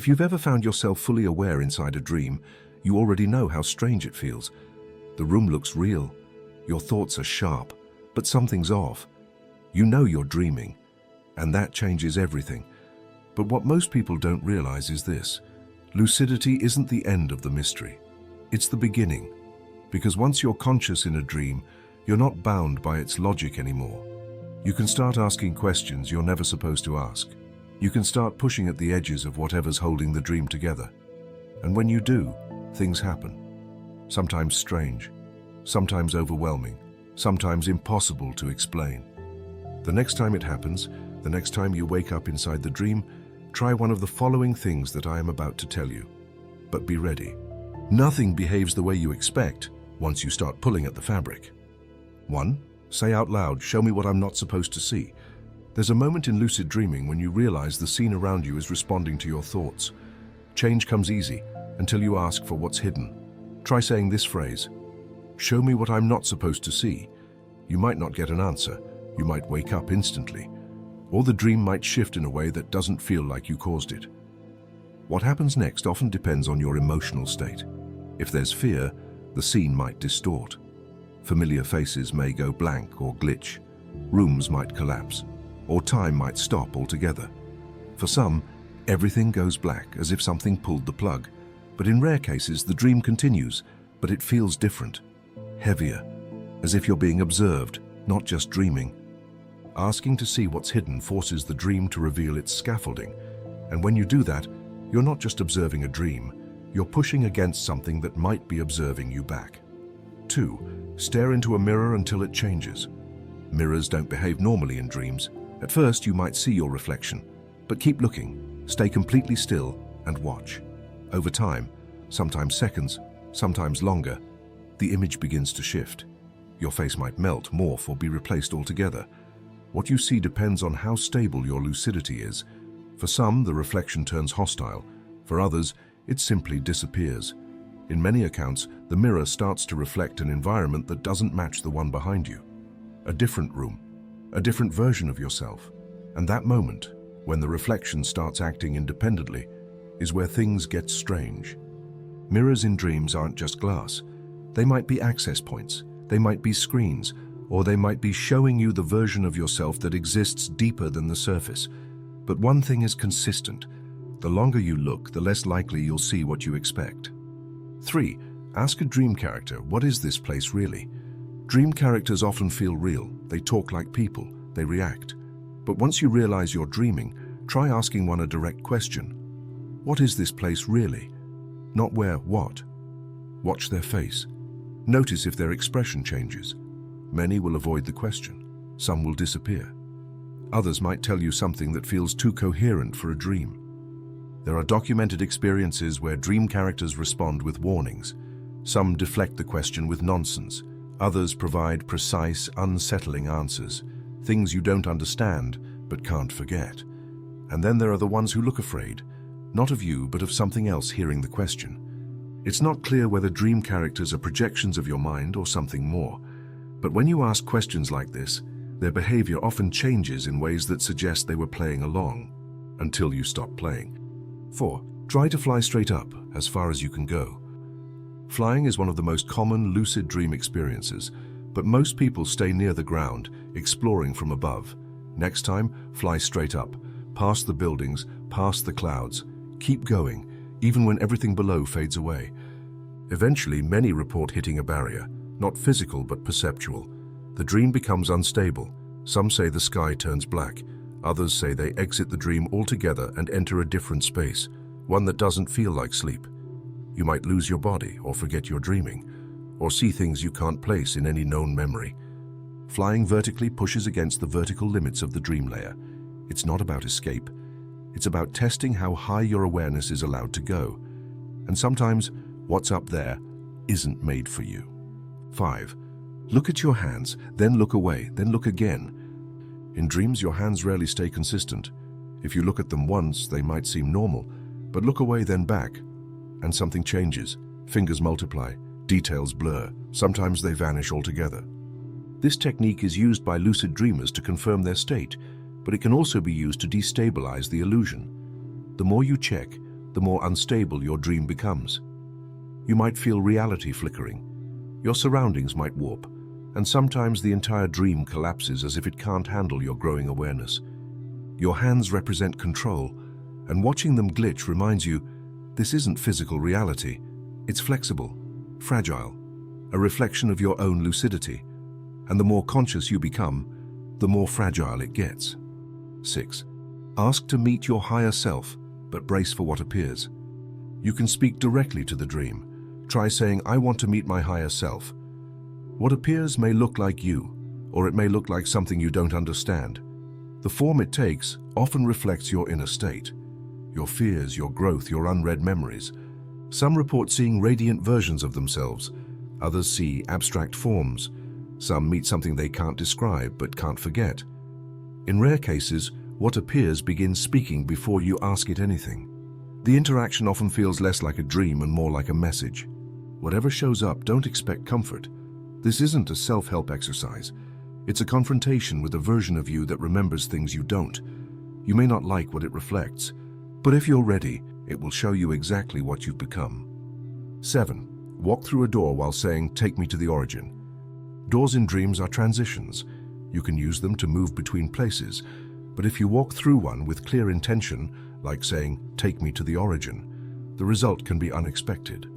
If you've ever found yourself fully aware inside a dream, you already know how strange it feels. The room looks real, your thoughts are sharp, but something's off. You know you're dreaming, and that changes everything. But what most people don't realize is this: lucidity isn't the end of the mystery. It's the beginning, because once you're conscious in a dream, you're not bound by its logic anymore. You can start asking questions you're never supposed to ask. You can start pushing at the edges of whatever's holding the dream together. And when you do, things happen. Sometimes strange, sometimes overwhelming, sometimes impossible to explain. The next time it happens, the next time you wake up inside the dream, try one of the following things that I am about to tell you. But be ready. Nothing behaves the way you expect once you start pulling at the fabric. 1. Say out loud, "Show me what I'm not supposed to see." There's a moment in lucid dreaming when you realize the scene around you is responding to your thoughts. Change comes easy until you ask for what's hidden. Try saying this phrase: "Show me what I'm not supposed to see." You might not get an answer. You might wake up instantly. Or the dream might shift in a way that doesn't feel like you caused it. What happens next often depends on your emotional state. If there's fear, the scene might distort. Familiar faces may go blank or glitch. Rooms might collapse, or time might stop altogether. For some, everything goes black, as if something pulled the plug. But in rare cases, the dream continues, but it feels different, heavier, as if you're being observed, not just dreaming. Asking to see what's hidden forces the dream to reveal its scaffolding. And when you do that, you're not just observing a dream, you're pushing against something that might be observing you back. 2. Stare into a mirror until it changes. Mirrors don't behave normally in dreams. At first, you might see your reflection, but keep looking, stay completely still, and watch. Over time, sometimes seconds, sometimes longer, the image begins to shift. Your face might melt, morph, or be replaced altogether. What you see depends on how stable your lucidity is. For some, the reflection turns hostile. For others, it simply disappears. In many accounts, the mirror starts to reflect an environment that doesn't match the one behind you. A different room, a different version of yourself. And that moment, when the reflection starts acting independently, is where things get strange. Mirrors in dreams aren't just glass. They might be access points, they might be screens, or they might be showing you the version of yourself that exists deeper than the surface. But one thing is consistent: the longer you look, the less likely you'll see what you expect. 3. Ask a dream character, "What is this place really?" Dream characters often feel real. They talk like people, they react. But once you realize you're dreaming, try asking one a direct question. What is this place really? Not where, what. Watch their face. Notice if their expression changes. Many will avoid the question. Some will disappear. Others might tell you something that feels too coherent for a dream. There are documented experiences where dream characters respond with warnings. Some deflect the question with nonsense. Others provide precise, unsettling answers, things you don't understand but can't forget. And then there are the ones who look afraid, not of you but of something else hearing the question. It's not clear whether dream characters are projections of your mind or something more. But when you ask questions like this, their behavior often changes in ways that suggest they were playing along, until you stop playing. 4. Try to fly straight up, as far as you can go. Flying is one of the most common lucid dream experiences, but most people stay near the ground, exploring from above. Next time, fly straight up, past the buildings, past the clouds. Keep going, even when everything below fades away. Eventually, many report hitting a barrier, not physical but perceptual. The dream becomes unstable. Some say the sky turns black. Others say they exit the dream altogether and enter a different space, one that doesn't feel like sleep. You might lose your body or forget you're dreaming, or see things you can't place in any known memory. Flying vertically pushes against the vertical limits of the dream layer. It's not about escape. It's about testing how high your awareness is allowed to go. And sometimes, what's up there isn't made for you. 5. Look at your hands, then look away, then look again. In dreams, your hands rarely stay consistent. If you look at them once, they might seem normal, but look away then back, and something changes. Fingers multiply, details blur, sometimes they vanish altogether. This technique is used by lucid dreamers to confirm their state, but it can also be used to destabilize the illusion. The more you check, the more unstable your dream becomes. You might feel reality flickering. Your surroundings might warp, and sometimes the entire dream collapses as if it can't handle your growing awareness. Your hands represent control, and watching them glitch reminds you this isn't physical reality. It's flexible, fragile, a reflection of your own lucidity. And the more conscious you become, the more fragile it gets. 6. Ask to meet your higher self, but brace for what appears. You can speak directly to the dream. Try saying, "I want to meet my higher self." What appears may look like you, or it may look like something you don't understand. The form it takes often reflects your inner state, your fears, your growth, your unread memories. Some report seeing radiant versions of themselves. Others see abstract forms. Some meet something they can't describe but can't forget. In rare cases, what appears begins speaking before you ask it anything. The interaction often feels less like a dream and more like a message. Whatever shows up, don't expect comfort. This isn't a self-help exercise. It's a confrontation with a version of you that remembers things you don't. You may not like what it reflects, but if you're ready, it will show you exactly what you've become. 7. Walk through a door while saying, "Take me to the origin." Doors in dreams are transitions. You can use them to move between places, but if you walk through one with clear intention, like saying, "Take me to the origin," the result can be unexpected.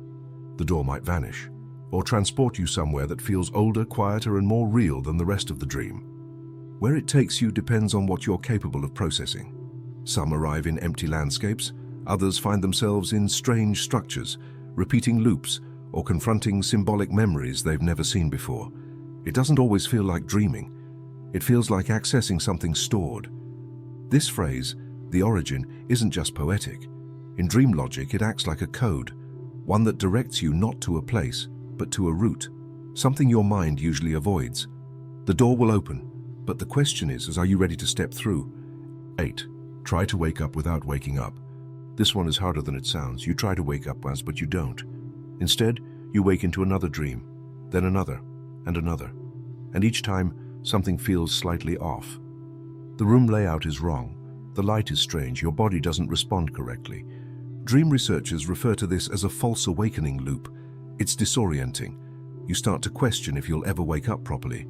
The door might vanish, or transport you somewhere that feels older, quieter, and more real than the rest of the dream. Where it takes you depends on what you're capable of processing. Some arrive in empty landscapes, others find themselves in strange structures, repeating loops, or confronting symbolic memories they've never seen before. It doesn't always feel like dreaming. It feels like accessing something stored. This phrase, the origin, isn't just poetic. In dream logic, it acts like a code, one that directs you not to a place, but to a route, something your mind usually avoids. The door will open, but the question is, are you ready to step through? 8. Try to wake up without waking up. This one is harder than it sounds. You try to wake up once, but you don't. Instead, you wake into another dream, then another, and another. And each time, something feels slightly off. The room layout is wrong. The light is strange. Your body doesn't respond correctly. Dream researchers refer to this as a false awakening loop. It's disorienting. You start to question if you'll ever wake up properly.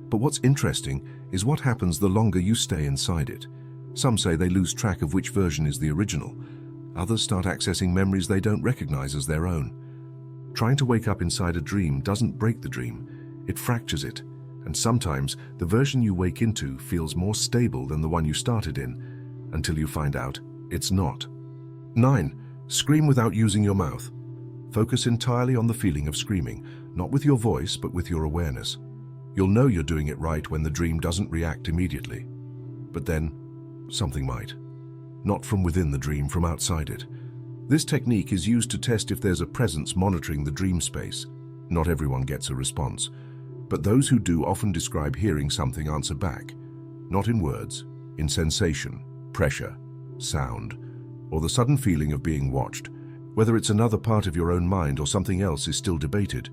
But what's interesting is what happens the longer you stay inside it. Some say they lose track of which version is the original. Others start accessing memories they don't recognize as their own. Trying to wake up inside a dream doesn't break the dream. It fractures it. And sometimes the version you wake into feels more stable than the one you started in, until you find out it's not. 9. Scream without using your mouth. Focus entirely on the feeling of screaming, not with your voice, but with your awareness. You'll know you're doing it right when the dream doesn't react immediately. But then, something might. Not from within the dream, from outside it. This technique is used to test if there's a presence monitoring the dream space. Not everyone gets a response, but those who do often describe hearing something answer back. Not in words, in sensation, pressure, sound, or the sudden feeling of being watched. Whether it's another part of your own mind or something else is still debated.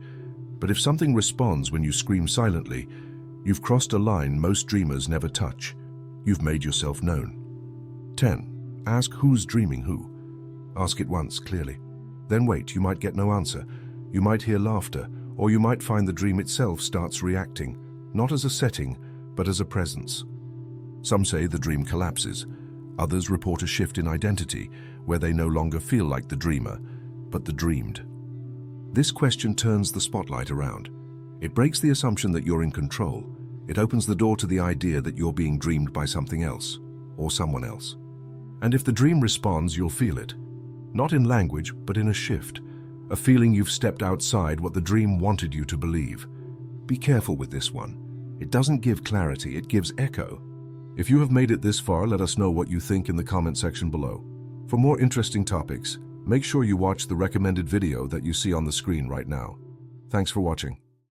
But if something responds when you scream silently, you've crossed a line most dreamers never touch. You've made yourself known. 10. Ask who's dreaming who. Ask it once, clearly. Then wait, you might get no answer. You might hear laughter, or you might find the dream itself starts reacting, not as a setting, but as a presence. Some say the dream collapses. Others report a shift in identity, where they no longer feel like the dreamer, but the dreamed. This question turns the spotlight around. It breaks the assumption that you're in control. It opens the door to the idea that you're being dreamed by something else, or someone else. And if the dream responds, you'll feel it. Not in language, but in a shift. A feeling you've stepped outside what the dream wanted you to believe. Be careful with this one. It doesn't give clarity, it gives echo. If you have made it this far, let us know what you think in the comment section below. For more interesting topics, make sure you watch the recommended video that you see on the screen right now. Thanks for watching.